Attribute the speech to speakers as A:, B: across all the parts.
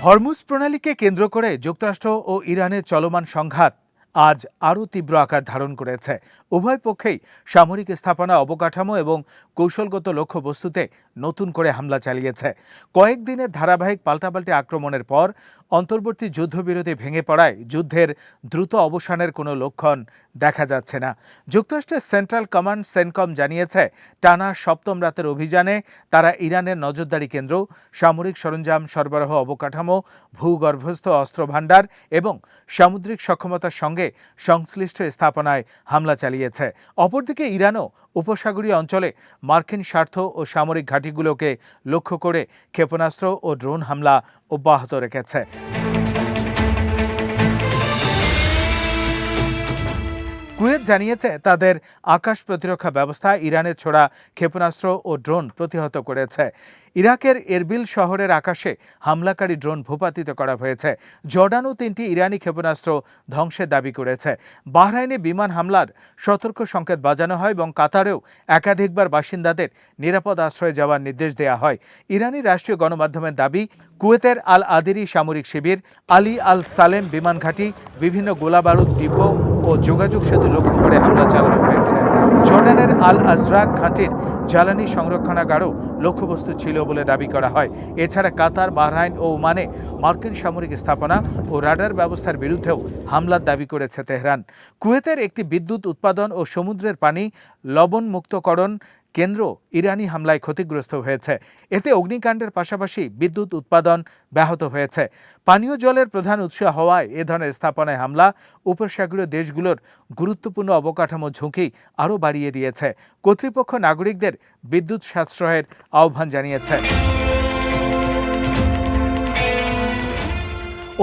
A: Hormuz প্রণালীকে কেন্দ্র করে যুক্তরাষ্ট্র ও ইরানের চলমান সংঘাত আজ আরও তীব্র আকার ধারণ করেছে। উভয় পক্ষেই সামরিক স্থাপনা, অবকাঠামো এবং কৌশলগত লক্ষ্যবস্তুতে নতুন করে হামলা চালিয়েছে। কয়েকদিনের ধারাবাহিক পাল্টাপাল্টি আক্রমণের পর অন্তর্বর্তী যুদ্ধবিরতি ভেঙে পড়ায় যুদ্ধের দ্রুত অবসানের কোনো লক্ষণ দেখা যাচ্ছে না। যুক্তরাষ্ট্রের সেন্ট্রাল কমান্ড সেনকম জানিয়েছে, টানা সপ্তম রাতের অভিযানে তারা ইরানের নজরদারি কেন্দ্র, সামরিক সরঞ্জাম সরবরাহ অবকাঠামো, ভূগর্ভস্থ অস্ত্রভাণ্ডার এবং সামুদ্রিক সক্ষমতার সঙ্গে সংশ্লিষ্ট স্থাপনায় হামলা চালিয়েছে। অপরদিকে ইরানও উপসাগরীয় অঞ্চলে মার্কিন স্বার্থ ও সামরিক ঘাঁটিগুলোকে লক্ষ্য করে ক্ষেপণাস্ত্র ও ড্রোন হামলা অব্যাহত রেখেছে। কুয়েত জানিয়েছে, তাদের আকাশ প্রতিরক্ষা ব্যবস্থা ইরানের ছোড়া ক্ষেপণাস্ত্র ও ড্রোন প্রতিহত করেছে। ইরাকের এরবিল শহরের আকাশে হামলাকারী ড্রোন ভূপাতিত করা হয়েছে। জর্ডানও 3টি ইরানি ক্ষেপণাস্ত্র ধ্বংসের দাবি করেছে। বাহরাইনে বিমান হামলার সতর্ক সংকেত বাজানো হয় এবং কাতারেও একাধিকবার বাসিন্দাদের নিরাপদ আশ্রয়ে যাওয়ার নির্দেশ দেওয়া হয়। ইরানি রাষ্ট্রীয় গণমাধ্যমের দাবি, কুয়েতের আল আদিরি সামরিক শিবির, আলী আল সালেম বিমান ঘাঁটি, বিভিন্ন গোলাবারুদ ডিপো ও যোগাযোগ সেতু লক্ষ্য করে হামলা চালানো হয়েছে। জর্ডানের আল আজরাক ঘাঁটির জ্বালানি সংরক্ষণাগারও লক্ষ্যবস্তু ছিল বলে দাবি করা হয়। এছাড়া কাতার, বাহরাইন ও ওমানে মার্কিন সামরিক স্থাপনা ও রাডার ব্যবস্থার বিরুদ্ধেও হামলার দাবি করেছে তেহরান। কুয়েতের একটি বিদ্যুৎ উৎপাদন ও সমুদ্রের পানি লবণমুক্তকরণ কেন্দ্র ইরানি হামলায় ক্ষতিগ্রস্ত হয়েছে। এতে অগ্নিকাণ্ডের পাশাপাশি বিদ্যুৎ উৎপাদন ব্যাহত হয়েছে। পানীয় জলের প্রধান উৎস হওয়ায় এ ধরনের স্থাপনায় হামলা উপসাগরীয় দেশগুলোর গুরুত্বপূর্ণ অবকাঠামো ঝুঁকি আরও বাড়িয়ে দিয়েছে। কর্তৃপক্ষ নাগরিকদের বিদ্যুৎ সাশ্রয়ের আহ্বান জানিয়েছে।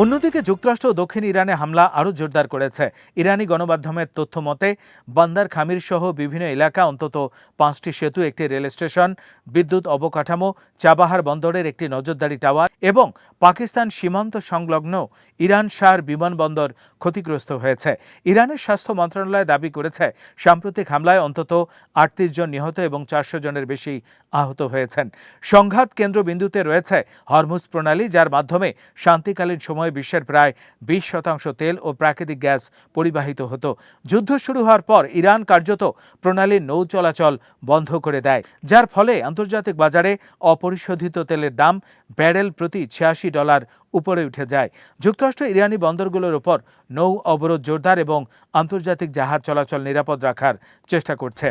A: অন্যদিকে যুক্তরাষ্ট্র ও দক্ষিণ ইরানে হামলা আরও জোরদার করেছে। ইরানি গণমাধ্যমের তথ্য মতে, বান্দার খামির সহ বিভিন্ন এলাকা, অন্তত 5টি সেতু, একটি রেল স্টেশন, বিদ্যুৎ অবকাঠামো, চাবাহার বন্দরের একটি নজরদারি টাওয়ার এবং পাকিস্তান সীমান্ত সংলগ্ন ইরান শাহর বিমানবন্দর ক্ষতিগ্রস্ত হয়েছে। ইরানের স্বাস্থ্য মন্ত্রণালয় দাবি করেছে, সাম্প্রতিক হামলায় অন্তত 38 জন নিহত এবং 400 জনের বেশি আহত হয়েছেন। সংঘাত কেন্দ্রবিন্দুতে রয়েছে হরমুজ প্রণালী, যার মাধ্যমে শান্তিকালীন সময় বিশ্বের প্রায় 20% তেল ও প্রাকৃতিক গ্যাস পরিবাহিত হতো। যুদ্ধ শুরু হওয়ার পর ইরান কার্যত প্রণালীর নৌ চলাচল বন্ধ করে দেয়, যার ফলে আন্তর্জাতিক বাজারে অপরিশোধিত তেলের দাম ব্যারেল প্রতি $86 উপরে উঠে যায়। যুক্তরাষ্ট্র ইরানি বন্দরগুলোর উপর নৌ অবরোধ জোরদার এবং আন্তর্জাতিক জাহাজ চলাচল নিরাপদ রাখার চেষ্টা করছে।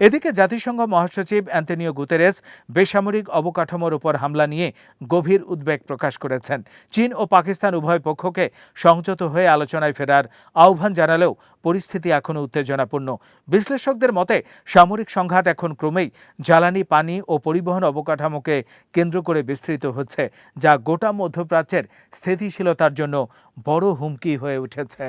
A: এদিকে জাতিসংঘ মহাসচিব অ্যান্তোনিও গুতেরেস বেসামরিক অবকাঠামোর উপর হামলা নিয়ে গভীর উদ্বেগ প্রকাশ করেছেন। চীন ও পাকিস্তান উভয় পক্ষকে সংযত হয়ে আলোচনায় ফেরার আহ্বান জানালেও পরিস্থিতি এখনও উত্তেজনাপূর্ণ। বিশ্লেষকদের মতে, সামরিক সংঘাত এখন ক্রমেই জ্বালানি, পানি ও পরিবহন অবকাঠামোকে কেন্দ্র করে বিস্তৃত হচ্ছে, যা গোটা মধ্যপ্রাচ্যের স্থিতিশীলতার জন্য বড় হুমকি হয়ে উঠেছে।